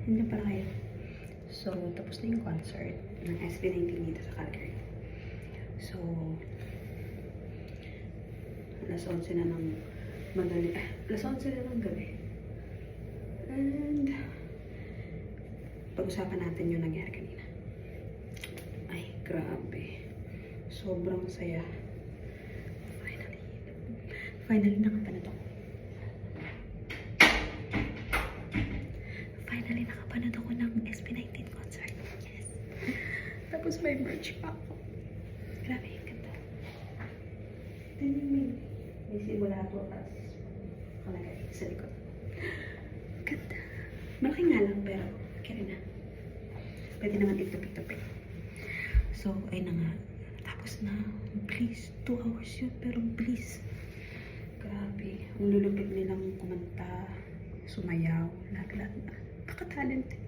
Hindi pala kayo. So, tapos na yung concert ng SB19 dito sa Calgary. So, alas 11 na ng alas 11 na ng gabi. And, pag-usapan natin yung nangyari kanina. Ay, grabe. Sobrang saya. Finally nakapanood ako. Finally nakapanood ako ng SB19 concert. Yes. Tapos may merch pa ako. Grabe, ganda. May simulato as kalagay sa likod. Ganda. Malaki nga lang pero kaya na. Pwede naman itupik-tupik. So, ay na nga. Tapos na. Please. 2 hours yun pero please. Grabe. Ang lulupit nilang kumanta, sumayaw, lahat-lahat. Napaka-talented.